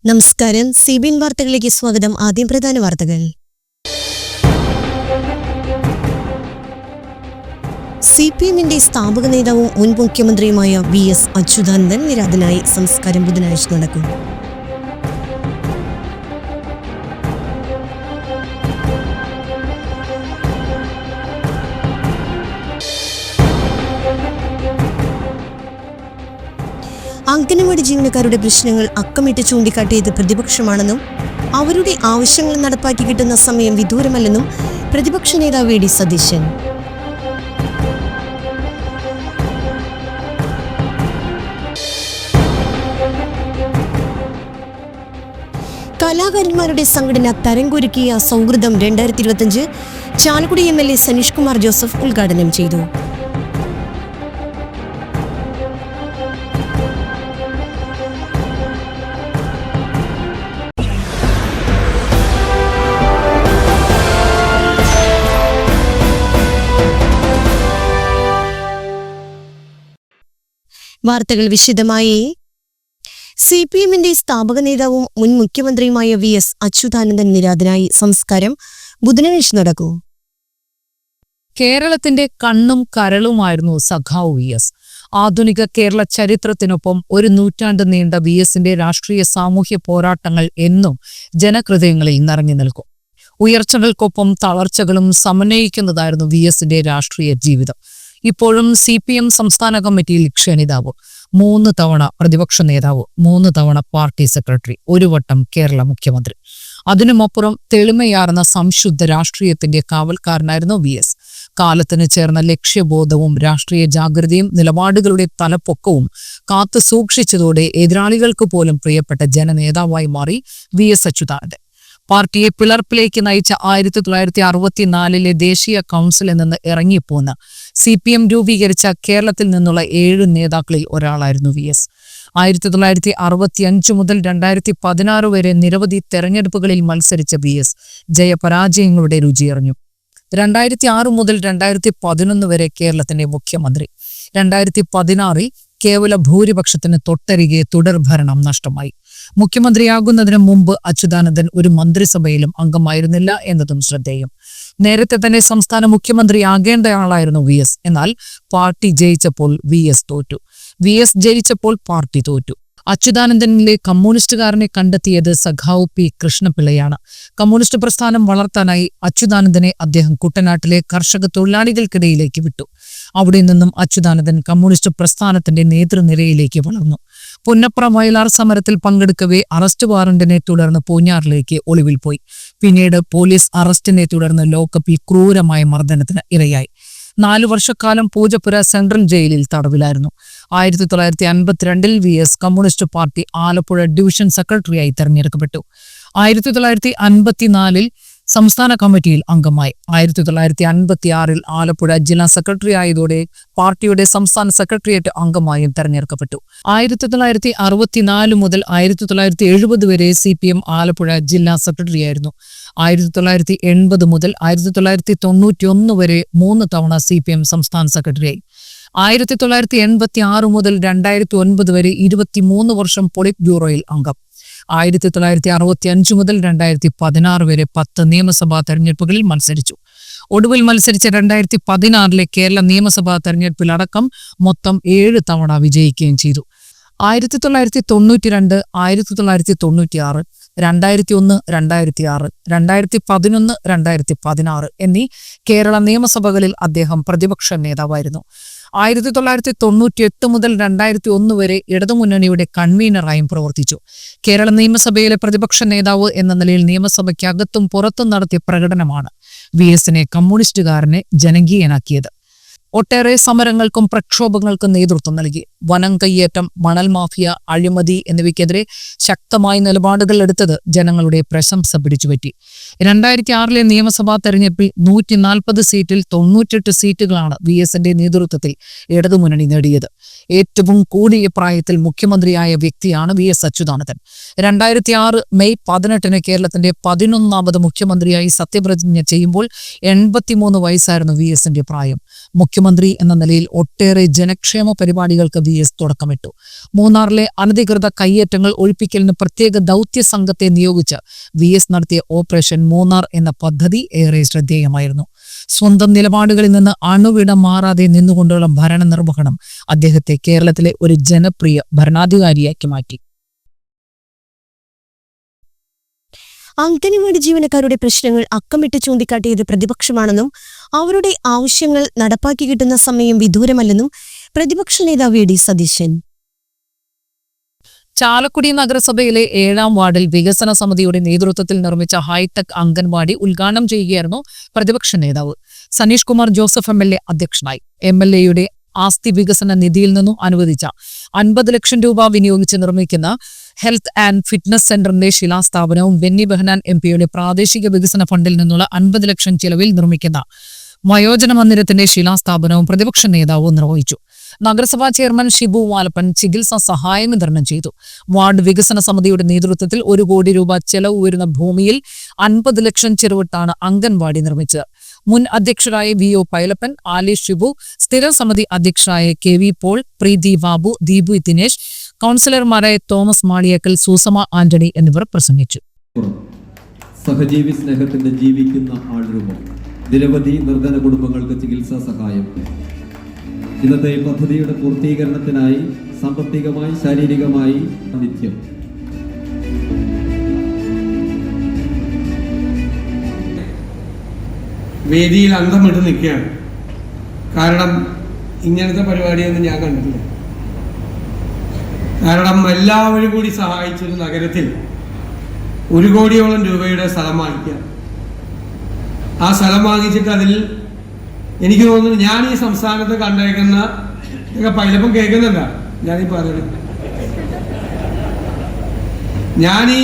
നമസ്കാരം. CBN വാർത്തകളിലേക്ക് സ്വാഗതം. ആദ്യം പ്രധാന വാർത്തകൾ. CPM-ന്റെ സ്ഥാപക നേതാവും മുൻ മുഖ്യമന്ത്രിയുമായ VS അച്യുതാനന്ദൻ നിര്യാതനായി. സംസ്കാരം ബുധനാഴ്ച നടക്കും. അംഗനവാടി ജീവനക്കാരുടെ പ്രശ്നങ്ങൾ അക്കമിട്ട് ചൂണ്ടിക്കാട്ടിയത് പ്രതിപക്ഷമാണെന്നും അവരുടെ ആവശ്യങ്ങൾ നടപ്പാക്കി കിട്ടുന്ന സമയം വിദൂരമല്ലെന്നും പ്രതിപക്ഷ നേതാവ് വി. ഡി. സതീശൻ. കലാകാരന്മാരുടെ സംഘടന തരംകൊരുക്കിയ സൗഹൃദം 2025 ചാലക്കുടി MLA സനീഷ് കുമാർ ജോസഫ് ഉദ്ഘാടനം ചെയ്തു. വാർത്തകൾ വിശദമായി. CPM-ന്റെ സ്ഥാപക നേതാവും മുൻ മുഖ്യമന്ത്രിയുമായ VS അച്യുതാനന്ദൻ നിര്യാതനായി. സംസ്കാരം ബുധനാഴ്ച നടക്കൂ. കേരളത്തിന്റെ കണ്ണും കരളുമായിരുന്നു സഖാവ് VS. ആധുനിക കേരള ചരിത്രത്തിനൊപ്പം ഒരു നൂറ്റാണ്ട് നീണ്ട VSന്റെ രാഷ്ട്രീയ സാമൂഹ്യ പോരാട്ടങ്ങൾ എന്നും ജനഹൃദയങ്ങളിൽ നിറഞ്ഞു നിൽക്കും. ഉയർച്ചകൾക്കൊപ്പം തളർച്ചകളും സമന്വയിക്കുന്നതായിരുന്നു VSന്റെ രാഷ്ട്രീയ ജീവിതം. ഇപ്പോഴും CPM സംസ്ഥാന കമ്മിറ്റിയിൽ ക്ഷണിതാവ്, 3 തവണ പ്രതിപക്ഷ നേതാവ്, 3 തവണ പാർട്ടി സെക്രട്ടറി, 1 വട്ടം കേരള മുഖ്യമന്ത്രി. അതിനുമപ്പുറം തെളിമയാർന്ന സംശുദ്ധ രാഷ്ട്രീയത്തിന്റെ കാവൽക്കാരനായിരുന്നു VS. കാലത്തിന് ചേർന്ന ലക്ഷ്യബോധവും രാഷ്ട്രീയ ജാഗ്രതയും നിലപാടുകളുടെ തലപ്പൊക്കവും കാത്തു സൂക്ഷിച്ചതോടെ എതിരാളികൾക്ക് പോലും പ്രിയപ്പെട്ട ജനനേതാവായി മാറി VS അച്യുതാനന്ദൻ. പാർട്ടിയെ പിളർപ്പിലേക്ക് നയിച്ച 1964 ദേശീയ കൗൺസിലിൽ നിന്ന് ഇറങ്ങിപ്പോന്ന് CPM രൂപീകരിച്ച കേരളത്തിൽ നിന്നുള്ള 7 നേതാക്കളിൽ ഒരാളായിരുന്നു VS. 1965 മുതൽ 2016 വരെ നിരവധി തെരഞ്ഞെടുപ്പുകളിൽ മത്സരിച്ച VS ജയപരാജയങ്ങളുടെ രുചിയറിഞ്ഞു. 2006 മുതൽ 2011 വരെ കേരളത്തിന്റെ മുഖ്യമന്ത്രി. 2016 കേവല ഭൂരിപക്ഷത്തിന് തൊട്ടരികെ തുടർഭരണം നഷ്ടമായി. മുഖ്യമന്ത്രിയാകുന്നതിന് മുമ്പ് അച്യുതാനന്ദൻ ഒരു മന്ത്രിസഭയിലും അംഗമായിരുന്നില്ല എന്നതും ശ്രദ്ധേയം. നേരത്തെ തന്നെ സംസ്ഥാന മുഖ്യമന്ത്രിയാകേണ്ടയാളായിരുന്നു VS. എന്നാൽ പാർട്ടി ജയിച്ചപ്പോൾ VS തോറ്റു. VS ജയിച്ചപ്പോൾ പാർട്ടി തോറ്റു. അച്യുതാനന്ദനിലെ കമ്മ്യൂണിസ്റ്റുകാരനെ കണ്ടെത്തിയത് സഖാവ് P. കൃഷ്ണപിള്ളയാണ്. കമ്മ്യൂണിസ്റ്റ് പ്രസ്ഥാനം വളർത്താനായി അച്യുതാനന്ദനെ അദ്ദേഹം കുട്ടനാട്ടിലെ കർഷക തൊഴിലാളികൾക്കിടയിലേക്ക് വിട്ടു. അവിടെ നിന്നും അച്യുതാനന്ദൻ കമ്മ്യൂണിസ്റ്റ് പ്രസ്ഥാനത്തിന്റെ നേതൃനിരയിലേക്ക് വളർന്നു. പുന്നപ്ര വയലാർ സമരത്തിൽ പങ്കെടുക്കവേ അറസ്റ്റ് വാറന്റിനെ തുടർന്ന് പൂഞ്ഞാറിലേക്ക് ഒളിവിൽ പോയി. പിന്നീട് പോലീസ് അറസ്റ്റിനെ തുടർന്ന് ലോക്കപ്പിൽ ക്രൂരമായ മർദ്ദനത്തിന് ഇരയായി. 4 വർഷക്കാലം പൂജപ്പുര സെൻട്രൽ ജയിലിൽ തടവിലായിരുന്നു. 1952 VS communist party Alappuzha division സെക്രട്ടറിയായി തെരഞ്ഞെടുക്കപ്പെട്ടു. 1954 സംസ്ഥാന കമ്മിറ്റിയിൽ അംഗമായി. 1956 ആലപ്പുഴ ജില്ലാ സെക്രട്ടറി ആയതോടെ പാർട്ടിയുടെ സംസ്ഥാന സെക്രട്ടേറിയറ്റ് അംഗമായും തെരഞ്ഞെടുക്കപ്പെട്ടു. 1964 മുതൽ 1970 വരെ CPM ആലപ്പുഴ ജില്ലാ സെക്രട്ടറിയായിരുന്നു. 1980 മുതൽ 1991 വരെ 3 തവണ CPM സംസ്ഥാന സെക്രട്ടറിയായി. 1986 മുതൽ 2009 വരെ 23 വർഷം പൊളിറ്റ് ബ്യൂറോയിൽ അംഗം. 1965 മുതൽ 2016 വരെ 10 നിയമസഭാ തെരഞ്ഞെടുപ്പുകളിൽ മത്സരിച്ചു. ഒടുവിൽ മത്സരിച്ച 2016 കേരള നിയമസഭാ തെരഞ്ഞെടുപ്പിലടക്കം മൊത്തം 7 തവണ വിജയിക്കുകയും ചെയ്തു. 1992, 1996, 2001, 2006, 2011, 2016 എന്നീ കേരള നിയമസഭകളിൽ അദ്ദേഹം പ്രതിപക്ഷ നേതാവായിരുന്നു. 1998 മുതൽ 2001 വരെ ഇടതുമുന്നണിയുടെ കൺവീനറായും പ്രവർത്തിച്ചു. കേരള നിയമസഭയിലെ പ്രതിപക്ഷ നേതാവ് എന്ന നിലയിൽ നിയമസഭയ്ക്കകത്തും പുറത്തും നടത്തിയ പ്രകടനമാണ് VSനെ കമ്മ്യൂണിസ്റ്റുകാരനെ ജനകീയനാക്കിയത്. ഒട്ടേറെ സമരങ്ങൾക്കും പ്രക്ഷോഭങ്ങൾക്കും നേതൃത്വം നൽകി. വനം കയ്യേറ്റം, മണൽ മാഫിയ, അഴിമതി എന്നിവയ്ക്കെതിരെ ശക്തമായ നിലപാടുകൾ എടുത്തത് ജനങ്ങളുടെ പ്രശംസ പിടിച്ചുപറ്റി. 2006 നിയമസഭാ തെരഞ്ഞെടുപ്പിൽ 140 സീറ്റിൽ 98 സീറ്റുകളാണ് VSന്റെ നേതൃത്വത്തിൽ ഇടതുമുന്നണി നേടിയത്. ഏറ്റവും കൂടിയ പ്രായത്തിൽ മുഖ്യമന്ത്രിയായ വ്യക്തിയാണ് VS അച്യുതാനന്ദൻ. 2006 മെയ് 18 കേരളത്തിന്റെ 11ാമത് മുഖ്യമന്ത്രിയായി സത്യപ്രതിജ്ഞ ചെയ്യുമ്പോൾ 83 വയസ്സായിരുന്നു VSന്റെ പ്രായം. മുഖ്യമന്ത്രി എന്ന നിലയിൽ ഒട്ടേറെ ജനക്ഷേമ പരിപാടികൾക്ക് VS തുടക്കമിട്ടു. മൂന്നാറിലെ അനധികൃത കയ്യേറ്റങ്ങൾ ഒഴിപ്പിക്കലിന് പ്രത്യേക ദൗത്യ സംഘത്തെ നിയോഗിച്ച് VS നടത്തിയ ഓപ്പറേഷൻ മൂന്നാർ എന്ന പദ്ധതി ഏറെ ശ്രദ്ധേയമായിരുന്നു. സ്വന്തം നിലപാടുകളിൽ നിന്ന് അണുവിട മാറാതെ നിന്നുകൊണ്ടുള്ള ഭരണ നിർവഹണം അദ്ദേഹത്തെ കേരളത്തിലെ ഒരു ജനപ്രിയ ഭരണാധികാരിയാക്കി മാറ്റി. അംഗനവാടി ജീവനക്കാരുടെ പ്രശ്നങ്ങൾ അക്കമിട്ട് ചൂണ്ടിക്കാട്ടിയത് പ്രതിപക്ഷമാണെന്നും അവരുടെ ആവശ്യങ്ങൾ നടപ്പാക്കി കിട്ടുന്ന സമയം വിദൂരമല്ലെന്നും പ്രതിപക്ഷ നേതാവ് VD സതീശൻ. ചാലക്കുടി നഗരസഭയിലെ 7ാം വാർഡിൽ വികസന സമിതിയുടെ നേതൃത്വത്തിൽ നിർമ്മിച്ച ഹൈടെക് അംഗൻവാടി ഉദ്ഘാടനം ചെയ്യുകയായിരുന്നു പ്രതിപക്ഷ നേതാവ്. സനീഷ് കുമാർ ജോസഫ് MLA അധ്യക്ഷനായി. MLAയുടെ ആസ്തി വികസന നിധിയിൽ നിന്നും അനുവദിച്ച 50 ലക്ഷം രൂപ വിനിയോഗിച്ച് നിർമ്മിക്കുന്ന ഹെൽത്ത് ആൻഡ് ഫിറ്റ്നസ് സെന്ററിന്റെ ശിലാസ്ഥാപനവും ബെന്നി ബെഹനാൻ MP പ്രാദേശിക വികസന ഫണ്ടിൽ നിന്നുള്ള 50 ലക്ഷം ചിലവിൽ നിർമ്മിക്കുന്ന വയോജന മന്ദിരത്തിന്റെ ശിലാസ്ഥാപനവും പ്രതിപക്ഷ നേതാവ് നിർവഹിച്ചു. നഗരസഭാ ചെയർമാൻ ഷിബു വാലപ്പൻ ചികിത്സാ സഹായം വിതരണം ചെയ്തു. വാർഡ് വികസന സമിതിയുടെ നേതൃത്വത്തിൽ 1 കോടി രൂപ ചെലവ് വരുന്ന ഭൂമിയിൽ 50 ലക്ഷം ചെലവിട്ടാണ് അംഗൻവാടി നിർമ്മിച്ചത്. മുൻ അധ്യക്ഷരായ VO പൈലപ്പൻ, ആലി ഷിബു, സ്ഥിരം സമിതി അധ്യക്ഷരായ KV പോൾ, പ്രീതി ബാബു, ദീപു ദിനേശ്, കൗൺസിലർമാരായ തോമസ് മാളിയേക്കൽ, സൂസമ ആന്റണി എന്നിവർ പ്രസംഗിച്ചു. സഹജീവി സ്നേഹത്തിന്റെ ജീവിക്കുന്ന ആൾരൂപം, നിരവധി നിർധന കുടുംബങ്ങൾക്ക് ചികിത്സാ സഹായം. ഇന്നത്തെ ഈ പദ്ധതിയുടെ പൂർത്തീകരണത്തിനായി സാമ്പത്തികമായി ശാരീരികമായി നിത്യം വേദിയിൽ അന്തമിട്ട് നിൽക്കുകയാണ്. കാരണം ഇങ്ങനത്തെ പരിപാടിയൊന്നും ഞാൻ കണ്ടിട്ടില്ല. കാരണം എല്ലാവരും കൂടി സഹായിച്ചൊരു നഗരത്തിൽ 1 കോടിയോളം രൂപയുടെ സ്ഥലം വാങ്ങിക്കുക. ആ സ്ഥലം വാങ്ങിച്ചിട്ട് അതിൽ എനിക്ക് തോന്നുന്നു ഞാൻ ഈ സംസ്ഥാനത്ത് കണ്ടേക്കുന്ന ഇതൊക്കെ പൈലപ്പം കേൾക്കുന്നുണ്ട ഞാനീ പറയുന്നത്. ഞാൻ ഈ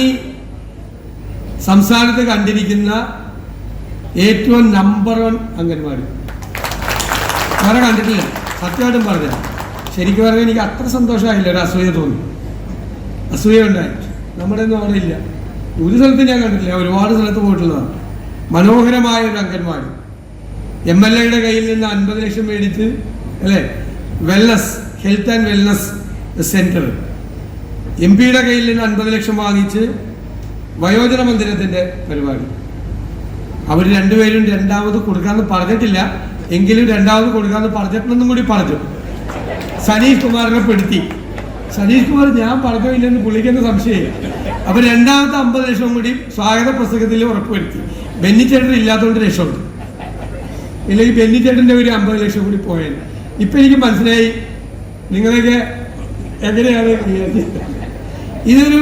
സംസ്ഥാനത്ത് കണ്ടിരിക്കുന്ന ഏറ്റവും നമ്പർ 1 അംഗൻവാടി വേറെ കണ്ടിട്ടില്ല. സത്യമായിട്ടും പറഞ്ഞ ശരിക്കും പറഞ്ഞാൽ എനിക്ക് അത്ര സന്തോഷമായില്ല. ഒരു അസൂയ തോന്നി, അസൂയ ഉണ്ടായി. നമ്മുടെ ഒന്നും അവിടെ ഇല്ല. ഒരു സ്ഥലത്ത് ഞാൻ കണ്ടിട്ടില്ല, ഒരുപാട് സ്ഥലത്ത് പോയിട്ടുള്ളതാണ്. മനോഹരമായ ഒരു അംഗൻവാടി MLAയുടെ കയ്യിൽ നിന്ന് 50 ലക്ഷം മേടിച്ച് അല്ലേ, wellness health and wellness centre. MP കയ്യിൽ നിന്ന് 50 ലക്ഷം വാങ്ങിച്ച് വയോജന മന്ദിരത്തിന്റെ പരിപാടി. അവർ രണ്ടുപേരും രണ്ടാമത് കൊടുക്കാമെന്ന് പറഞ്ഞിട്ടില്ല, എങ്കിലും രണ്ടാമത് കൊടുക്കാമെന്ന് പറഞ്ഞിട്ടുണ്ടെന്നും കൂടി പറഞ്ഞു. സനീഷ് കുമാറിനെ പെടുത്തി. സനീഷ് കുമാർ ഞാൻ പറഞ്ഞില്ലെന്ന് പുള്ളിക്കെന്ന് സംശയം. അപ്പൊ രണ്ടാമത്തെ 50 ലക്ഷം കൂടി സ്വാഗത പുസ്തകത്തിൽ ഉറപ്പുവരുത്തി. ബെന്നിച്ചേട്ടൻ ഇല്ലാത്തതുകൊണ്ട് രക്ഷപ്പെട്ടു. ഇല്ലെങ്കിൽ ബെന്നിച്ചേട്ടൻ്റെ ഒരു 50 ലക്ഷം കൂടി പോയത്. ഇപ്പൊ എനിക്ക് മനസ്സിലായി നിങ്ങളൊക്കെ എങ്ങനെയാണ്. ഇതൊരു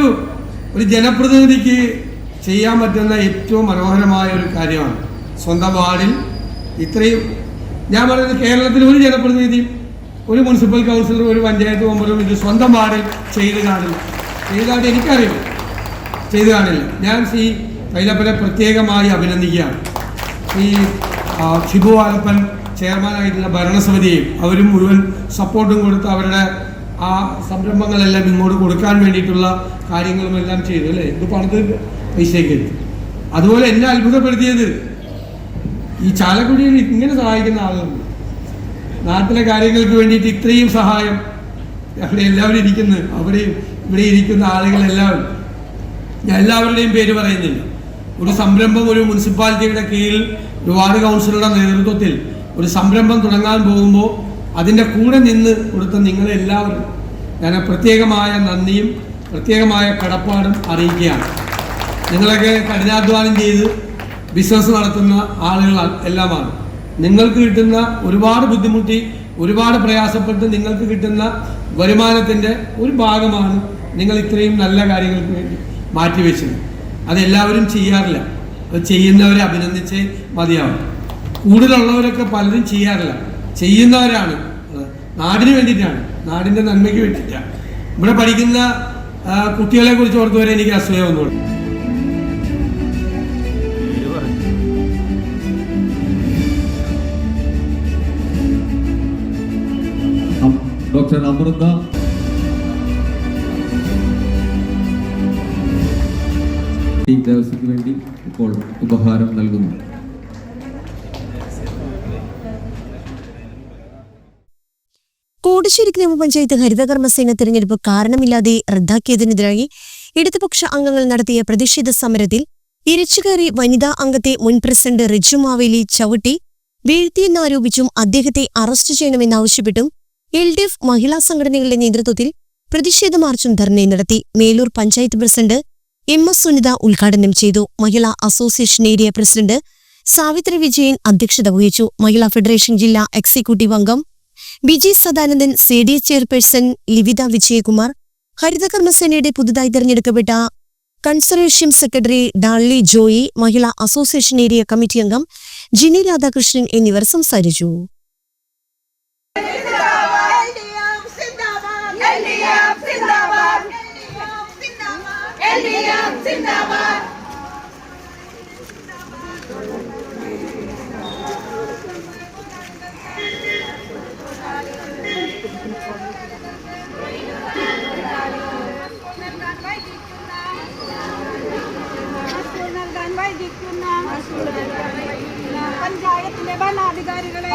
ജനപ്രതിനിധിക്ക് ചെയ്യാൻ പറ്റുന്ന ഏറ്റവും മനോഹരമായ ഒരു കാര്യമാണ്. സ്വന്തം വാർഡിൽ ഇത്രയും, ഞാൻ പറയുന്നത് കേരളത്തിൽ ഒരു ജനപ്രതിനിധിയും ഒരു മുനിസിപ്പൽ കൗൺസിലറും ഒരു പഞ്ചായത്ത് മെമ്പറും ഇത് സ്വന്തം വാർഡിൽ ചെയ്ത് കാണില്ല. എനിക്കറിയാം, ചെയ്ത് കാണില്ല. ഞാൻ ശ്രീ പൈലപ്പനെ പ്രത്യേകമായി അഭിനന്ദിക്കുകയാണ്. ഈ ഷിബു വാലപ്പൻ ചെയർമാനായിട്ടുള്ള ഭരണസമിതിയെയും അവരും മുഴുവൻ സപ്പോർട്ടും കൊടുത്ത് അവരുടെ ആ സംരംഭങ്ങളെല്ലാം ഇങ്ങോട്ട് കൊടുക്കാൻ വേണ്ടിയിട്ടുള്ള കാര്യങ്ങളും എല്ലാം ചെയ്തു അല്ലേ. ഇത് പണത്തിന് പൈസയ്ക്ക് അതുപോലെ എന്നെ അത്ഭുതപ്പെടുത്തിയത് ഈ ചാലക്കുടിയിൽ ഇങ്ങനെ സഹായിക്കുന്ന ആളുകളുണ്ട്. നാട്ടിലെ കാര്യങ്ങൾക്ക് വേണ്ടിയിട്ട് ഇത്രയും സഹായം അവിടെ എല്ലാവരും ഇരിക്കുന്നു. അവിടെയും ഇവിടെ ഇരിക്കുന്ന ആളുകളെല്ലാവരും, ഞാൻ എല്ലാവരുടെയും പേര് പറയുന്നില്ല. ഒരു സംരംഭം ഒരു മുനിസിപ്പാലിറ്റിയുടെ കീഴിൽ ഒരു വാർഡ് കൗൺസിലറുടെ നേതൃത്വത്തിൽ ഒരു സംരംഭം തുടങ്ങാൻ പോകുമ്പോൾ അതിൻ്റെ കൂടെ നിന്ന് കൊടുത്ത നിങ്ങളെല്ലാവരും ഞാൻ പ്രത്യേകമായ നന്ദിയും പ്രത്യേകമായ കടപ്പാടും അറിയിക്കുകയാണ്. നിങ്ങളൊക്കെ കഠിനാധ്വാനം ചെയ്ത് ബിസിനസ് നടത്തുന്ന ആളുകൾ എല്ലാമാണ്. നിങ്ങൾക്ക് കിട്ടുന്ന ഒരുപാട് ബുദ്ധിമുട്ടി ഒരുപാട് പ്രയാസപ്പെട്ട് നിങ്ങൾക്ക് കിട്ടുന്ന വരുമാനത്തിൻ്റെ ഒരു ഭാഗമാണ് നിങ്ങൾ ഇത്രയും നല്ല കാര്യങ്ങൾക്ക് വേണ്ടി മാറ്റിവെച്ചത്. അതെല്ലാവരും ചെയ്യാറില്ല. അത് ചെയ്യുന്നവരെ അഭിനന്ദിച്ച് മതിയാവും. കൂടുതലുള്ളവരൊക്കെ പലരും ചെയ്യാറില്ല. ചെയ്യുന്നവരാണ് നാടിന് വേണ്ടിയിട്ടാണ്, നാടിൻ്റെ നന്മയ്ക്ക് വേണ്ടിയിട്ടാണ്. ഇവിടെ പഠിക്കുന്ന കുട്ടികളെ കുറിച്ച് ഓർത്തുവരെ എനിക്ക് അസൂയ വന്നോളൂ. ഡോക്ടർ അമൃത ദേവസ്വത്തിന് വേണ്ടി ഇപ്പോൾ ഉപഹാരം നൽകുന്നു. തോട്ടശ്ശേരി ഗ്രാമപഞ്ചായത്ത് ഹരിതകർമ്മസേന തെരഞ്ഞെടുപ്പ് കാരണമില്ലാതെ റദ്ദാക്കിയതിനെതിരായി ഇടതുപക്ഷ അംഗങ്ങൾ നടത്തിയ പ്രതിഷേധ സമരത്തിൽ ഇരച്ചുകയറി വനിതാ അംഗത്തെ മുൻ പ്രസിഡന്റ് റിജു മാവേലി ചവിട്ടി വീഴ്ത്തിയെന്നാരോപിച്ചും അദ്ദേഹത്തെ അറസ്റ്റ് ചെയ്യണമെന്നാവശ്യപ്പെട്ടും LDF മഹിളാ സംഘടനകളുടെ നേതൃത്വത്തിൽ പ്രതിഷേധ മാർച്ചും ധർണയും നടത്തി. മേലൂർ പഞ്ചായത്ത് പ്രസിഡന്റ് MS സുനിത ഉദ്ഘാടനം ചെയ്തു. Mahila association area president Savithri Vijayan അധ്യക്ഷത വഹിച്ചു. മഹിളാ ഫെഡറേഷൻ ജില്ലാ എക്സിക്യൂട്ടീവ് അംഗം ബിജി സദാനന്ദൻ, CDA ചെയർപേഴ്സൺ ലിവിത വിജയകുമാർ, ഹരിതകർമ്മസേനയുടെ പുതുതായി തെരഞ്ഞെടുക്കപ്പെട്ട conservation secretary Darly Joy, Mahila association area committee അംഗം ജിനി രാധാകൃഷ്ണൻ എന്നിവർ സംസാരിച്ചു. പഞ്ചായത്തിലെ ഭരണാധികാരികളെ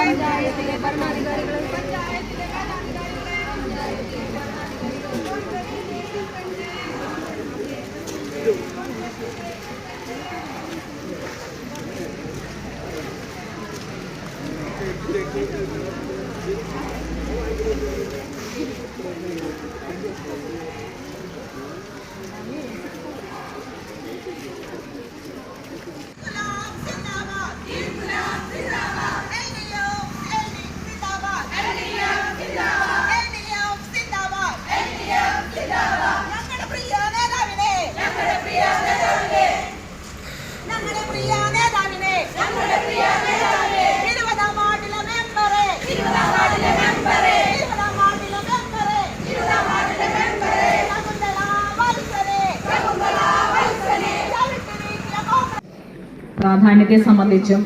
പ്രാധാന്യത്തെ സംബന്ധിച്ചും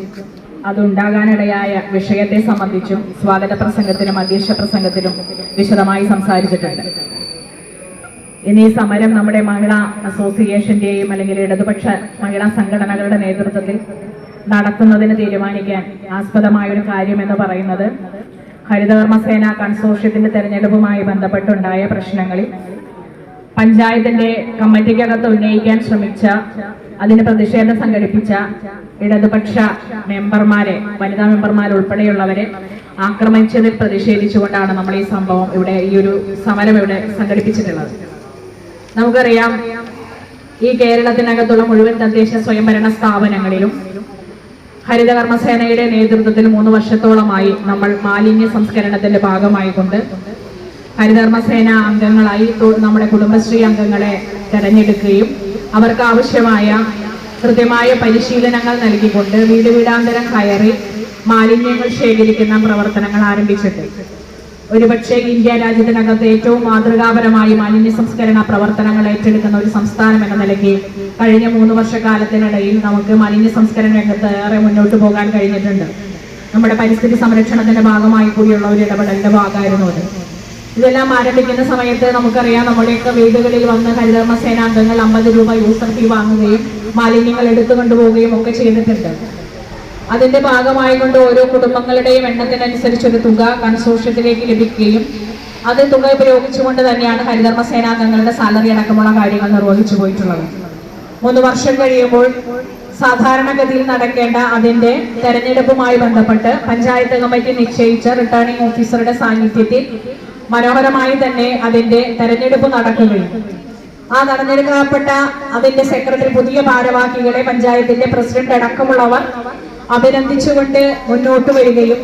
അതുണ്ടാകാനിടയായ വിഷയത്തെ സംബന്ധിച്ചും സ്വാഗത പ്രസംഗത്തിലും അധ്യക്ഷ പ്രസംഗത്തിലും വിശദമായി സംസാരിച്ചിട്ടുണ്ട്. ഇനി ഈ സമരം നമ്മുടെ മഹിളാ അസോസിയേഷന്റെയും അല്ലെങ്കിൽ ഇടതുപക്ഷ മഹിളാ സംഘടനകളുടെ നേതൃത്വത്തിൽ നടത്തുന്നതിന് തീരുമാനിക്കാൻ ആസ്പദമായ ഒരു കാര്യം എന്ന് പറയുന്നത് ഹരിതകർമ്മസേന കൺസോർഷ്യത്തിന്റെ തെരഞ്ഞെടുപ്പുമായി ബന്ധപ്പെട്ടുണ്ടായ പ്രശ്നങ്ങളിൽ പഞ്ചായത്തിന്റെ കമ്മിറ്റിക്കകത്ത് ഉന്നയിക്കാൻ ശ്രമിച്ച, അതിന് പ്രതിഷേധം സംഘടിപ്പിച്ച ഇടതുപക്ഷ മെമ്പർമാരെ, വനിതാ മെമ്പർമാർ ഉൾപ്പെടെയുള്ളവരെ ആക്രമിച്ചതിൽ പ്രതിഷേധിച്ചുകൊണ്ടാണ് നമ്മൾ ഈ സംഭവം ഇവിടെ, ഈ ഒരു സമരം ഇവിടെ സംഘടിപ്പിച്ചിട്ടുള്ളത്. നമുക്കറിയാം, ഈ കേരളത്തിനകത്തുള്ള മുഴുവൻ തദ്ദേശ സ്വയംഭരണ സ്ഥാപനങ്ങളിലും ഹരിതകർമ്മസേനയുടെ നേതൃത്വത്തിൽ 3 വർഷത്തോളമായി നമ്മൾ മാലിന്യ സംസ്കരണത്തിന്റെ ഭാഗമായിക്കൊണ്ട് ഹരിതകർമ്മസേന അംഗങ്ങളായി നമ്മുടെ കുടുംബശ്രീ അംഗങ്ങളെ തെരഞ്ഞെടുക്കുകയും അവർക്ക് ആവശ്യമായ കൃത്യമായ പരിശീലനങ്ങൾ നൽകിക്കൊണ്ട് വീടാന്തരം കയറി മാലിന്യങ്ങൾ ശേഖരിക്കുന്ന പ്രവർത്തനങ്ങൾ ആരംഭിച്ചിട്ടുണ്ട്. ഒരുപക്ഷെ ഇന്ത്യ രാജ്യത്തിനകത്ത് ഏറ്റവും മാതൃകാപരമായി മാലിന്യ സംസ്കരണ പ്രവർത്തനങ്ങൾ ഏറ്റെടുക്കുന്ന ഒരു സംസ്ഥാനം എന്ന നിലയ്ക്ക് കഴിഞ്ഞ 3 വർഷക്കാലത്തിനിടയിൽ നമുക്ക് മാലിന്യ സംസ്കരണ രംഗത്ത് ഏറെ മുന്നോട്ട് പോകാൻ കഴിഞ്ഞിട്ടുണ്ട്. നമ്മുടെ പരിസ്ഥിതി സംരക്ഷണത്തിന്റെ ഭാഗമായി കൂടിയുള്ള ഒരു ഇടപെടലിന്റെ ഭാഗമായിരുന്നു അത്. ഇതെല്ലാം ആരംഭിക്കുന്ന സമയത്ത് നമുക്കറിയാം, നമ്മുടെയൊക്കെ വീടുകളിൽ വന്ന് ഹരിതകർമ്മസേന അംഗങ്ങൾ 50 രൂപ യൂസർ ഫീ വാങ്ങുകയും മാലിന്യങ്ങൾ എടുത്തു കൊണ്ടുപോവുകയും ഒക്കെ ചെയ്തിട്ടുണ്ട്. അതിന്റെ ഭാഗമായിക്കൊണ്ട് ഓരോ കുടുംബങ്ങളുടെയും എണ്ണത്തിനനുസരിച്ച് ഒരു തുക കൺസോർഷ്യത്തിലേക്ക് ലഭിക്കുകയും അത് തുക ഉപയോഗിച്ചുകൊണ്ട് തന്നെയാണ് ഹരിതകർമ്മസേനാംഗങ്ങളുടെ സാലറി അടക്കമുള്ള കാര്യങ്ങൾ നിർവഹിച്ചു പോയിട്ടുള്ളത്. 3 വർഷം കഴിയുമ്പോൾ സാധാരണഗതിയിൽ നടക്കേണ്ട അതിന്റെ തെരഞ്ഞെടുപ്പുമായി ബന്ധപ്പെട്ട് പഞ്ചായത്ത് കമ്മിറ്റി നിശ്ചയിച്ച റിട്ടേണിംഗ് ഓഫീസറുടെ സാന്നിധ്യത്തിൽ മനോഹരമായി തന്നെ അതിന്റെ തെരഞ്ഞെടുപ്പ് നടക്കുകയും ആ തെരഞ്ഞെടുക്കപ്പെട്ട അതിന്റെ സെക്രട്ടറി പുതിയ ഭാരവാഹികളെ പഞ്ചായത്തിന്റെ പ്രസിഡന്റ് അടക്കമുള്ളവർ അഭിനന്ദിച്ചുകൊണ്ട് മുന്നോട്ട് വരികയും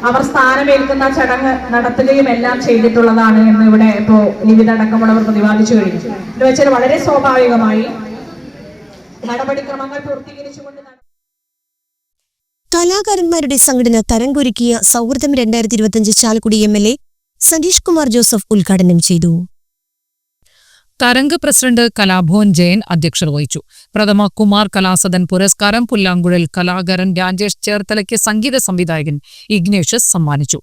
അവർ സ്ഥാനമേൽക്കുന്ന ചടങ്ങ് നടത്തുകയും എല്ലാം ചെയ്തിട്ടുള്ളതാണ് എന്ന് ഇവിടെ ഇപ്പോ ലിവിത അടക്കമുള്ളവർ പ്രതിപാദിച്ചു കഴിഞ്ഞു. എന്ന് വെച്ചാൽ വളരെ സ്വാഭാവികമായി നടപടിക്രമങ്ങൾ പൂർത്തീകരിച്ചുകൊണ്ട് കലാകാരന്മാരുടെ സംഘടന തരംകുരുക്കിയ സൗഹൃദം 2025 ചാലക്കുടി MLA സതീഷ് കുമാർ ജോസഫ് ഉദ്ഘാടനം ചെയ്തു. തരംഗ് പ്രസിഡന്റ് കലാഭവൻ ജയൻ അധ്യക്ഷത വഹിച്ചു. പ്രഥമ കുമാർ കലാസദൻ പുരസ്കാരം പുല്ലാങ്കുഴൽ കലാകാരൻ രാജേഷ് ചേർത്തലയ്ക്ക് സംഗീത സംവിധായകൻ ഇഗ്നേഷ്യസ് സമ്മാനിച്ചു.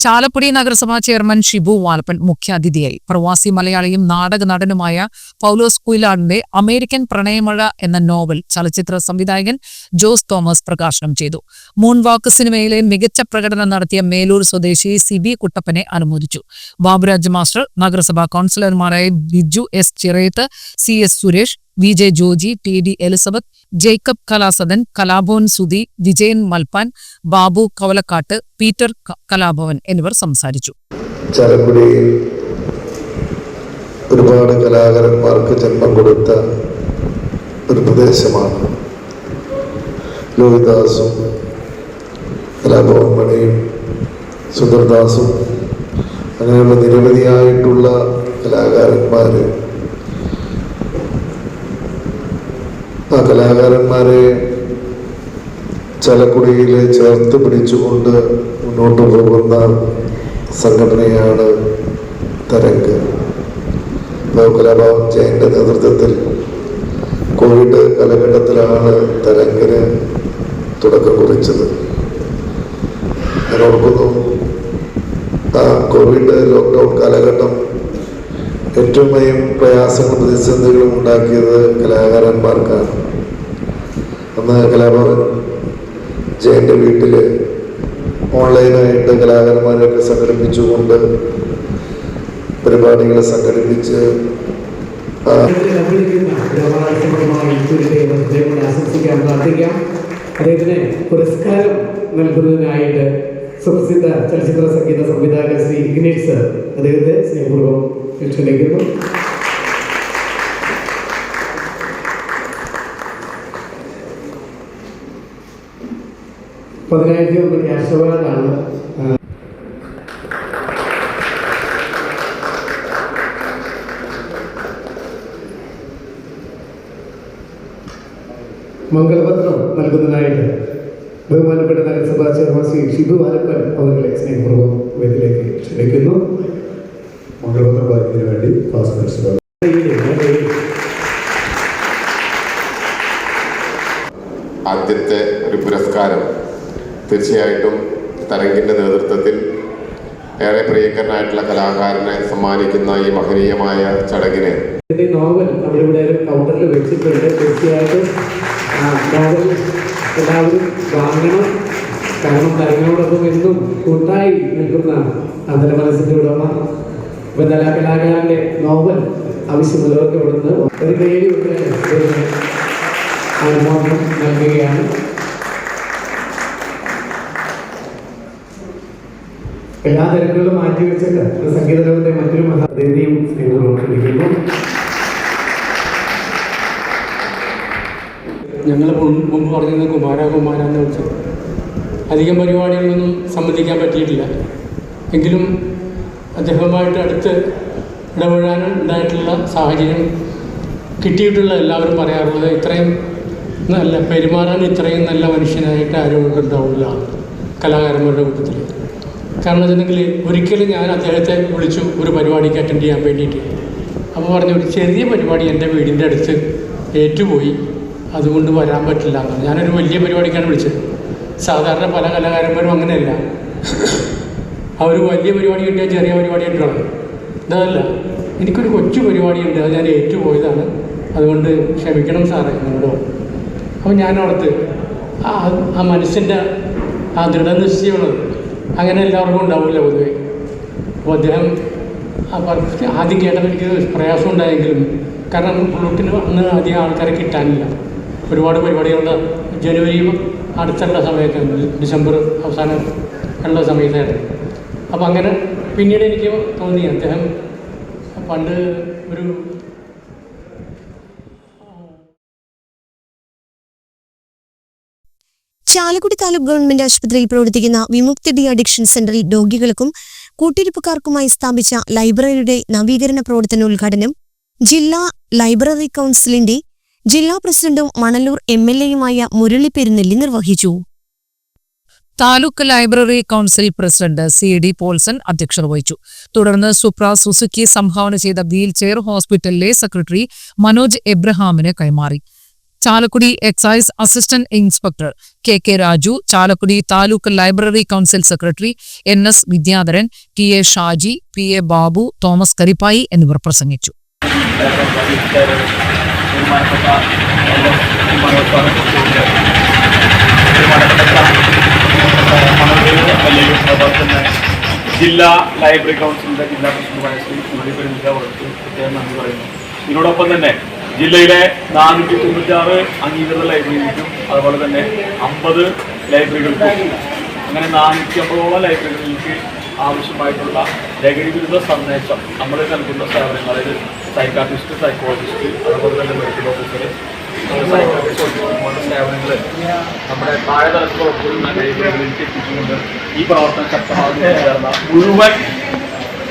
ചാലക്കുടി നഗരസഭാ ചെയർമാൻ ഷിബു വാലപ്പൻ മുഖ്യാതിഥിയായി. പ്രവാസി മലയാളിയും നാടക നടനുമായ പൗലോസ് കുയിലാടിന്റെ അമേരിക്കൻ പ്രണയമഴ എന്ന നോവൽ ചലച്ചിത്ര സംവിധായകൻ ജോസ് തോമസ് പ്രകാശനം ചെയ്തു. മൂൺവാക്ക് സിനിമയിലെ മികച്ച പ്രകടനം നടത്തിയ മേലൂർ സ്വദേശി സിബി കുട്ടപ്പനെ അനുമോദിച്ചു. ബാബുരാജ് മാസ്റ്റർ, നഗരസഭാ കൌൺസിലർമാരായ Biju S Chirayath, C S Suresh, V J Joji, T D Elizabeth, Jacob Kalasadan, Kalabhavan Sudhi, Vijayan Malppan, Babu Kavalakkatt, Peter Kalabhavan എന്നിവർ സംസാരിച്ചു. ചാലക്കുടിയിൽ ഒരുപാട് കലാകാരന്മാർക്ക് ജന്മം കൊടുത്ത ഒരു പ്രദേശമാണ്. ലോഹിദാസും കലാഭവൻ മണിയും സുന്ദർദാസും അങ്ങനെയുള്ള നിരവധിയായിട്ടുള്ള കലാകാരന്മാർ, ആ കലാകാരന്മാരെ ചാലക്കുടിയിൽ ചേർത്ത് പിടിച്ചുകൊണ്ട് മുന്നോട്ട് പോകുന്ന സംഘടനയാണ് തരംഗ്. കലാഭവൻ ജയന്റെ നേതൃത്വത്തിൽ കോവിഡ് കാലഘട്ടത്തിലാണ് തരംഗിന് തുടക്കം കുറിച്ചത്. ഞാൻ ഓർക്കുന്നു, ആ കോവിഡ് ലോക്ക്ഡൗൺ കാലഘട്ടം ഏറ്റവും അധികം പ്രയാസങ്ങളും പ്രതിസന്ധികളും ഉണ്ടാക്കിയത് കലാകാരന്മാർക്കാണ്. അന്ന് കലാഭവൻ ജയന്റെ വീട്ടിൽ ഓൺലൈനായിട്ട് കലാകാരന്മാരെയൊക്കെ സംഘടിപ്പിച്ചുകൊണ്ട് പരിപാടികൾ സംഘടിപ്പിച്ച് അദ്ദേഹത്തിന് പുരസ്കാരം നൽകുന്നതിനായിട്ട് സുപ്രസിദ്ധ ചലച്ചിത്ര സംഗീത സംവിധായകൻ ശ്രീ ഇഗ്നേറ്റ് സർ അദ്ദേഹത്തെ സ്നേഹപൂർവ്വം ക്ഷണിക്കുന്നു. $10,000 ക്യാഷ് അവാർഡാണ്. മംഗളപത്രം നൽകുന്നതിനായിട്ട് ബഹുമാനപ്പെട്ട നഗരസഭാ ചെയർമാൻ ശ്രീ ഷിബു വാലപ്പൻ അവരുടെ സ്നേഹപൂർവ്വം വേദിയിലേക്ക് ക്ഷണിക്കുന്നു. മംഗളപത്രം വായിക്കുന്നതിന് വേണ്ടി ആദ്യത്തെ ഒരു പുരസ്കാരം തീർച്ചയായിട്ടും തരംഗിൻ്റെ നേതൃത്വത്തിൽ ഏറെ പ്രിയങ്കരനായിട്ടുള്ള കലാകാരനെ സമ്മാനിക്കുന്ന ഈ മഹനീയമായ ചടങ്ങിന് നോവൽ നമ്മളിവിടെ ഒരു കൗണ്ടറിൽ വെച്ചിട്ടുണ്ട്. തീർച്ചയായിട്ടും നോവൽ എല്ലാവരും വാങ്ങണം. കാരണം തരംഗിനോടൊപ്പം എന്നും കൂട്ടായി നിൽക്കുന്ന അതല മനസ്സിൻ്റെ ഉടമ കലാകാരൻ്റെ നോവൽ ആവശ്യമുള്ളവർക്ക് ഇവിടുന്ന് ഒരു പേര് അനുമോദനം നൽകുകയാണ്. എല്ലാ തിരക്കുകളും മാറ്റിവെച്ചിട്ട് സംഗീത ലോകത്തെ മറ്റൊരു മഹാദേവിയും സ്നേഹിക്കുന്നു. ഞങ്ങൾ മുമ്പ് പറഞ്ഞത് കുമാര എന്ന് വിളിച്ചത് അധികം പരിപാടികളൊന്നും സംബന്ധിക്കാൻ പറ്റിയിട്ടില്ല. എങ്കിലും അദ്ദേഹവുമായിട്ട് അടുത്ത് ഇടപെടാൻ ഉണ്ടായിട്ടുള്ള സാഹചര്യം കിട്ടിയിട്ടുള്ള എല്ലാവരും പറയാറുള്ളത് ഇത്രയും നല്ല പെരുമാറാൻ ഇത്രയും നല്ല മനുഷ്യനായിട്ട് ആരും ഉണ്ടാവില്ല കലാകാരന്മാരുടെ കൂട്ടത്തിൽ. കാരണം വെച്ചിട്ടുണ്ടെങ്കിൽ ഒരിക്കലും ഞാൻ അദ്ദേഹത്തെ വിളിച്ചു ഒരു പരിപാടിക്ക് അറ്റൻഡ് ചെയ്യാൻ വേണ്ടിയിട്ട്. അപ്പോൾ പറഞ്ഞു, ഒരു ചെറിയ പരിപാടി എൻ്റെ വീടിൻ്റെ അടുത്ത് ഏറ്റുപോയി, അതുകൊണ്ട് വരാൻ പറ്റില്ല എന്നാണ്. ഞാനൊരു വലിയ പരിപാടിക്കാണ് വിളിച്ചത്. സാധാരണ പല കലാകാരന്മാരും അങ്ങനെയല്ല, അവർ വലിയ പരിപാടി കിട്ടിയാൽ ചെറിയ പരിപാടി ഇട്ടുള്ളത്. ഇതല്ല, എനിക്കൊരു കൊച്ചു പരിപാടിയുണ്ട്, അത് ഞാൻ ഏറ്റുപോയതാണ്, അതുകൊണ്ട് ക്ഷമിക്കണം സാറേ എന്നോടോ. അപ്പോൾ ഞാനോർത്ത് ആ മനുഷ്യൻ്റെ ആ ദൃഢനിശ്ചയമുള്ളത് അങ്ങനെ എല്ലാവർക്കും ഉണ്ടാവില്ല പൊതുവെ. അപ്പോൾ അദ്ദേഹം ആദ്യം കേട്ടപ്പോൾ എനിക്ക് പ്രയാസം ഉണ്ടായെങ്കിലും, കാരണം പുള്ളൂട്ടിന് അന്ന് അധികം ആൾക്കാരെ കിട്ടാനില്ല. ഒരുപാട് പരിപാടികളുടെ ജനുവരി അടുത്തുള്ള സമയത്ത്, ഡിസംബർ അവസാനം ഉള്ള സമയത്തായിരുന്നു. അപ്പോൾ അങ്ങനെ പിന്നീട് എനിക്ക് തോന്നി അദ്ദേഹം പണ്ട് ഒരു ചാലക്കുടി താലൂക്ക് ഗവൺമെന്റ് ആശുപത്രിയിൽ പ്രവർത്തിക്കുന്ന വിമുക്തി ഡി അഡിക്ഷൻ സെന്ററിൽ രോഗികൾക്കും കൂട്ടിരിപ്പുകാർക്കുമായി സ്ഥാപിച്ച ലൈബ്രറിയുടെ നവീകരണ പ്രവർത്തനോദ്ഘാടനം ജില്ലാ ലൈബ്രറി കൗൺസിലിന്റെ ജില്ലാ പ്രസിഡന്റും മണലൂർ MLAയുമായ മുരളി പെരുന്നെല്ലി നിർവഹിച്ചു. Taluk library council president CD Paulson അധ്യക്ഷത വഹിച്ചു. തുടർന്ന് സുപ്ര സുസുക്കി സംഭാവന ചെയ്ത വീൽ ചെയർ ഹോസ്പിറ്റലിലെ സെക്രട്ടറി മനോജ് എബ്രഹാമിന് കൈമാറി. Chalakudy excise assistant inspector K Raju, Chalakudy taluk library council secretary NS Vidyadharan, TA Shaji, PA Babu, Thomas Karippayi എന്നിവർ പ്രസംഗിച്ചു. ജില്ലാ ലൈബ്രറി കൗൺസിലിന്റെ ജില്ലാ പ്രസിഡന്റുമായ ശ്രീ സുധീപ് അവർക്ക് പ്രത്യേകം നന്ദി പറയുന്നു. ഇതിനോടൊപ്പം തന്നെ ജില്ലയിലെ 496 അംഗീകൃത ലൈബ്രറികൾക്കും അതുപോലെ തന്നെ 50 ലൈബ്രറികൾക്കും അങ്ങനെ 450ഓളം ലൈബ്രറികൾക്ക് ആവശ്യമായിട്ടുള്ള ലഹരി വിരുദ്ധ സന്ദേശം നമ്മൾ നൽകുന്ന സേവനങ്ങളിൽ സൈക്കാട്രിസ്റ്റ്, സൈക്കോളജിസ്റ്റ്, അതുപോലെ തന്നെ മെഡിക്കൽ ഓഫീസർ, സേവനങ്ങൾ നമ്മുടെ താഴെ തലത്തിൽ പ്രവർത്തിക്കുന്ന ലൈബ്രറികളിലേക്ക് എത്തിച്ചുകൊണ്ട് ഈ പ്രവർത്തനം ശക്തമാകുന്ന മുഴുവൻ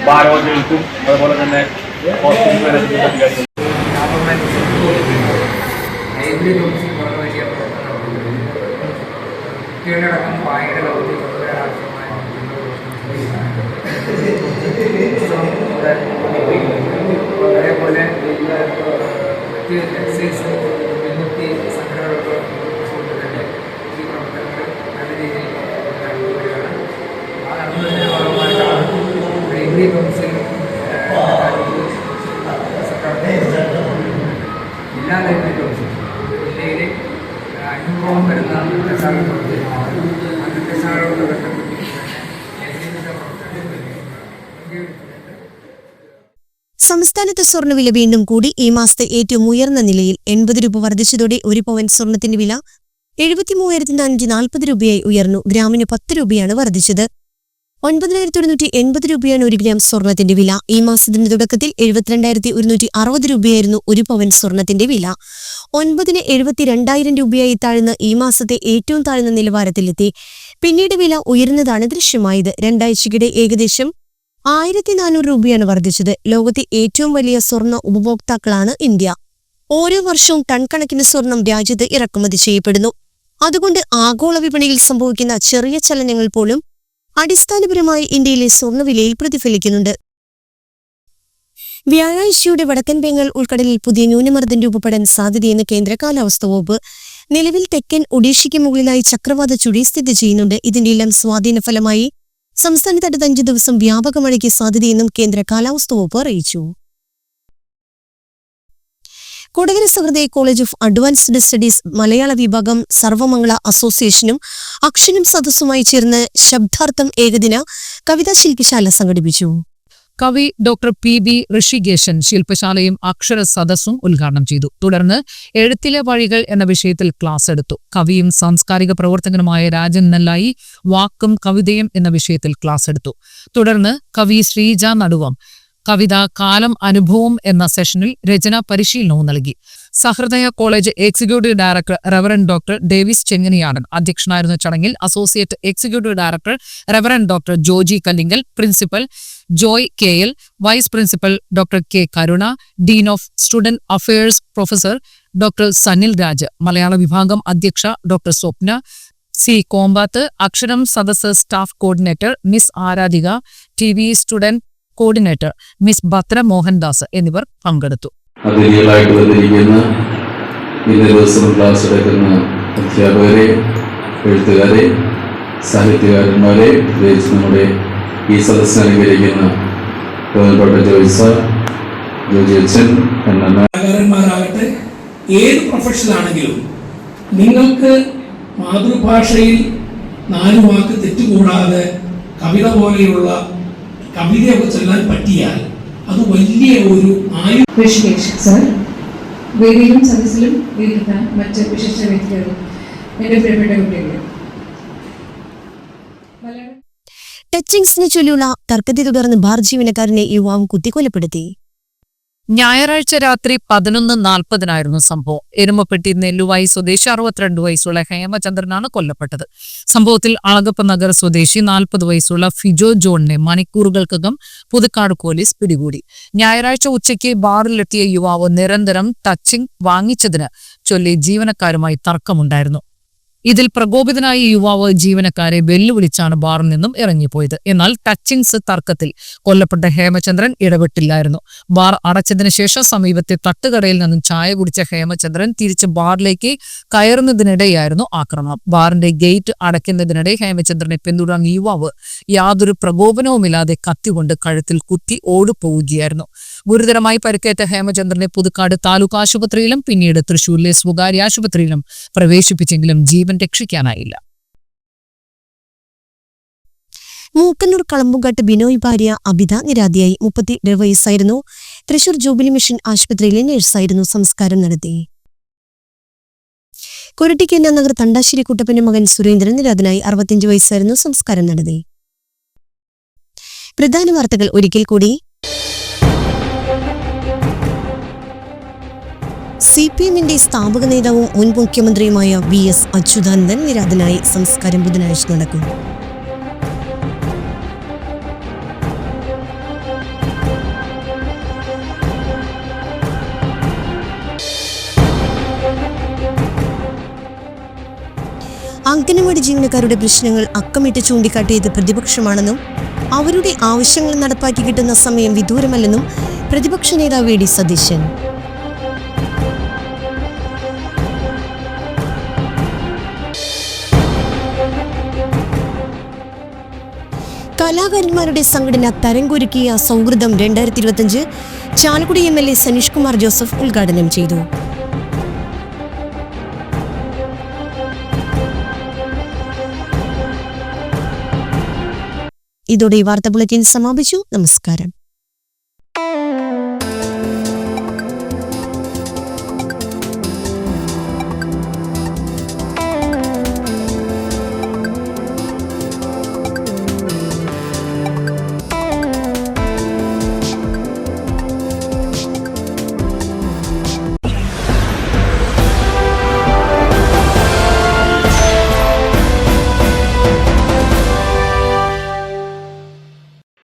ഭാരവാഹികൾക്കും അതുപോലെ തന്നെ ഹോസ്പിറ്റൽ മാനേജ്മെന്റ് അധികാരികൾ ലൈബ്രറി കൗൺസിൽ വളരെയധിക പ്രവർത്തനങ്ങളുണ്ട്. കുട്ടികളടക്കം വായന ലോകത്തിൽ കൊണ്ടുവരാനാവശ്യമായ അതേപോലെ മറ്റ് എക്സൈസ് വിമുക്തി സംഘടനകളൊക്കെ കൊണ്ട് തന്നെ ഈ പ്രവർത്തനങ്ങൾ നല്ല രീതിയിൽ നടന്നുവരികയാണ്. ആ നടന്നതിൻ്റെ ഭാഗമായിട്ടാണ് ലൈബ്രറി കൗൺസിൽ ജില്ലാ ലൈബ്രറി കൗൺസിൽ ജില്ലയിൽ 500ഓളം വരുന്ന അന്തശാലകളുണ്ട്. ആ അന്തശാലകളോട് ബന്ധപ്പെട്ട് സംസ്ഥാനത്ത് സ്വർണ്ണവില വീണ്ടും കൂടി. ഈ മാസത്തെ ഏറ്റവും ഉയർന്ന നിലയിൽ 80 രൂപ വർദ്ധിച്ചതോടെ 1 പവൻ സ്വർണത്തിന്റെ വില 73,440 രൂപയായി ഉയർന്നു. ഗ്രാമിന് 10 രൂപയാണ് വർദ്ധിച്ചത്. 9,180 രൂപയാണ് 1 ഗ്രാം സ്വർണത്തിന്റെ വില. ഈ മാസത്തിന്റെ തുടക്കത്തിൽ 72,160 രൂപയായിരുന്നു 1 പവൻ സ്വർണത്തിന്റെ വില. 9-ന് 72,000 രൂപയായി താഴ്ന്ന് ഈ മാസത്തെ ഏറ്റവും താഴ്ന്ന നിലവാരത്തിലെത്തി. പിന്നീട് വില ഉയർന്നതാണ് ദൃശ്യമായത്. രണ്ടാഴ്ചയ്ക്കിടെ ഏകദേശം 1,400 രൂപയാണ് വർദ്ധിച്ചത്. ലോകത്തെ ഏറ്റവും വലിയ സ്വർണ്ണ ഉപഭോക്താക്കളാണ് ഇന്ത്യ. ഓരോ വർഷവും ടൺ കണക്കിന് സ്വർണം രാജ്യത്ത് ഇറക്കുമതി ചെയ്യപ്പെടുന്നു. അതുകൊണ്ട് ആഗോള വിപണിയിൽ സംഭവിക്കുന്ന ചെറിയ ചലനങ്ങൾ പോലും അടിസ്ഥാനപരമായി ഇന്ത്യയിലെ സ്വർണ്ണവിലയിൽ പ്രതിഫലിക്കുന്നുണ്ട്. വ്യാഴാഴ്ചയോടെ വടക്കൻ ബംഗാൾ ഉൾക്കടലിൽ പുതിയ ന്യൂനമർദ്ദം രൂപപ്പെടാൻ സാധ്യതയെന്ന് കേന്ദ്ര കാലാവസ്ഥാ വകുപ്പ്. നിലവിൽ തെക്കൻ ഒഡീഷയ്ക്ക് മുകളിലായി ചക്രവാത ചുഴി സ്ഥിതി ചെയ്യുന്നുണ്ട്. ഇതിന്റെയെല്ലാം സ്വാധീന ഫലമായി സംസ്ഥാനത്ത് അടുത്ത 5 ദിവസം വ്യാപക മഴയ്ക്ക് സാധ്യതയെന്നും കേന്ദ്ര കാലാവസ്ഥാ വകുപ്പ് അറിയിച്ചു. കൊടകര സഹൃദയ കോളേജ് ഓഫ് അഡ്വാൻസ്ഡ് സ്റ്റഡീസ് മലയാള വിഭാഗം സർവമംഗള അസോസിയേഷനും അക്ഷരം സദസ്സുമായി ചേർന്ന് ശബ്ദാർത്ഥം ഏകദിന കവിതാ ശില്പശാല സംഘടിപ്പിച്ചു. കവി ഡോക്ടർ PB ഋഷികേശൻ ശില്പശാലയും അക്ഷര സദസ്സും ഉദ്ഘാടനം ചെയ്തു. തുടർന്ന് എഴുത്തിലെ വഴികൾ എന്ന വിഷയത്തിൽ ക്ലാസ് എടുത്തു. കവിയും സാംസ്കാരിക പ്രവർത്തകനുമായ രാജൻ നെല്ലായി വാക്കും കവിതയും എന്ന വിഷയത്തിൽ ക്ലാസ് എടുത്തു. തുടർന്ന് കവി ശ്രീജ നടുവം കവിത കാലം അനുഭവം എന്ന സെഷനിൽ രചനാ പരിശീലനവും നൽകി. Sahrudaya college executive director reverend doctor Davis Chenganiyadan അധ്യക്ഷനായിരുന്ന ചടങ്ങിൽ associate executive director reverend doctor Joji Kallingal, principal Joy KL, vice principal doctor K Karuna, dean of student affairs professor doctor Sanil Raj, Malayala വിഭാഗം അധ്യക്ഷ ഡോക്ടർ സ്വപ്ന C കോമ്പാത്ത്, അക്ഷരം സദസ് staff coordinator miss Aradhika, TV student coordinator miss Bhadra Mohandas എന്നിവർ പങ്കെടുത്തു. അതിഥികളായിട്ട് വന്നിരിക്കുന്ന ഇന്നേ ദിവസം ക്ലാസ് എടുക്കുന്ന അധ്യാപകരെ, എഴുത്തുകാരെ, സാഹിത്യകാരന്മാരെ, പ്രത്യേകിച്ച് നമ്മുടെ ഈ സദസ്സിനെ അനുകരിക്കുന്ന ബഹുമാനപ്പെട്ട ജോജി അച്ഛൻ, കലാകാരന്മാരാകട്ടെ, ഏത് പ്രൊഫഷനാണെങ്കിലും നിങ്ങൾക്ക് മാതൃഭാഷയിൽ 4 വാക്ക് തെറ്റുകൂടാതെ കവിത പോലെയുള്ള കവിതയൊക്കെ ചൊല്ലാൻ പറ്റിയാൽ അത് വലിയ ഒരു സർ, വേദിയിലും സദസ്സിലും ഇരിക്കുന്ന മറ്റ് വിശിഷ്ട വ്യക്തികളും എൻ്റെ പ്രിയപ്പെട്ട കുട്ടികളും ടച്ചിങ്സിനെ ചൊല്ലിയുള്ള തർക്കത്തെ തുടർന്ന് ബാർ ജീവനക്കാരനെ യുവാവ് കുത്തിക്കൊലപ്പെടുത്തി. ഞായറാഴ്ച രാത്രി 11:40 സംഭവം. എരുമപ്പെട്ടി നെല്ലുവായി സ്വദേശി 62 വയസ്സുള്ള ഹേമചന്ദ്രനാണ് കൊല്ലപ്പെട്ടത്. സംഭവത്തിൽ അളഗപ്പ നഗർ സ്വദേശി 40 വയസ്സുള്ള ഫിജോ ജോണിനെ മണിക്കൂറുകൾക്കകം പുതുക്കാട് പോലീസ് പിടികൂടി. ഞായറാഴ്ച ഉച്ചയ്ക്ക് ബാറിലെത്തിയ യുവാവ് നിരന്തരം ടച്ചിങ് വാങ്ങിച്ചതിന് ചൊല്ലി ജീവനക്കാരുമായി തർക്കമുണ്ടായിരുന്നു. ഇതിൽ പ്രകോപിതനായ യുവാവ് ജീവനക്കാരെ വെല്ലുവിളിച്ചാണ് ബാറിൽ നിന്നും ഇറങ്ങിപ്പോയത്. എന്നാൽ ടച്ചിങ്സ് തർക്കത്തിൽ കൊല്ലപ്പെട്ട ഹേമചന്ദ്രൻ ഇടപെട്ടില്ലായിരുന്നു. ബാർ അടച്ചതിനു ശേഷം സമീപത്തെ തട്ടുകടയിൽ നിന്നും ചായ കുടിച്ച ഹേമചന്ദ്രൻ തിരിച്ച് ബാറിലേക്ക് കയറുന്നതിനിടെയായിരുന്നു ആക്രമണം. ബാറിന്റെ ഗേറ്റ് അടയ്ക്കുന്നതിനിടെ ഹേമചന്ദ്രനെ പിന്തുടർന്ന യുവാവ് യാതൊരു പ്രകോപനവുമില്ലാതെ കത്തികൊണ്ട് കഴുത്തിൽ കുത്തി ഓടിപ്പോവുകയായിരുന്നു. ഗുരുതരമായി പരിക്കേറ്റ ഹേമചന്ദ്രനെ പുതുക്കാട് താലൂക്ക് ആശുപത്രിയിലും പിന്നീട് തൃശൂരിലെ സ്വകാര്യ ആശുപത്രിയിലും പ്രവേശിപ്പിച്ചെങ്കിലും ജീവൻ രക്ഷിക്കാനായില്ല. മൂക്കന്നൂർ കളമ്പുകാട്ട് ബിനോയ് ഭാര്യ അബിത നിരാതിയായി. 32 വയസ്സായിരുന്നു. തൃശൂർ ജൂബിലി മിഷൻ ആശുപത്രിയിലെ നഴ്സായിരുന്നു. സംസ്കാരം നടത്തി. കൊരട്ടിക്കന്ന നഗർ തണ്ടാശ്ശേരി കുട്ടപ്പന്റെ മകൻ സുരേന്ദ്രൻ നിരാതനായി. 65 വയസ്സായിരുന്നു. സംസ്കാരം നടത്തി. പ്രധാന വാർത്തകൾ ഒരിക്കൽ കൂടി. CPM-ന്റെ സ്ഥാപക നേതാവും മുൻ മുഖ്യമന്ത്രിയുമായ VS അച്യുതാനന്ദൻ നിരാതനായി. സംസ്കാരം ബുധനാഴ്ച നടക്കും. അംഗനവാടി ജീവനക്കാരുടെ പ്രശ്നങ്ങൾ അക്കമിട്ട് ചൂണ്ടിക്കാട്ടിയത് പ്രതിപക്ഷമാണെന്നും അവരുടെ ആവശ്യങ്ങൾ നടപ്പാക്കി കിട്ടുന്ന സമയം വിദൂരമല്ലെന്നും പ്രതിപക്ഷ നേതാവ് വി.ഡി. സതീശൻ. കലാകാരന്മാരുടെ സംഘടന തരംകൊരുക്കിയ സൗഹൃദം 2025 ചാലക്കുടി MLA സനീഷ് കുമാർ ജോസഫ് ഉദ്ഘാടനം ചെയ്തു. ഇതോടെ ഈ വാർത്താ ബുള്ളറ്റിൻ സമാപിച്ചു. നമസ്കാരം.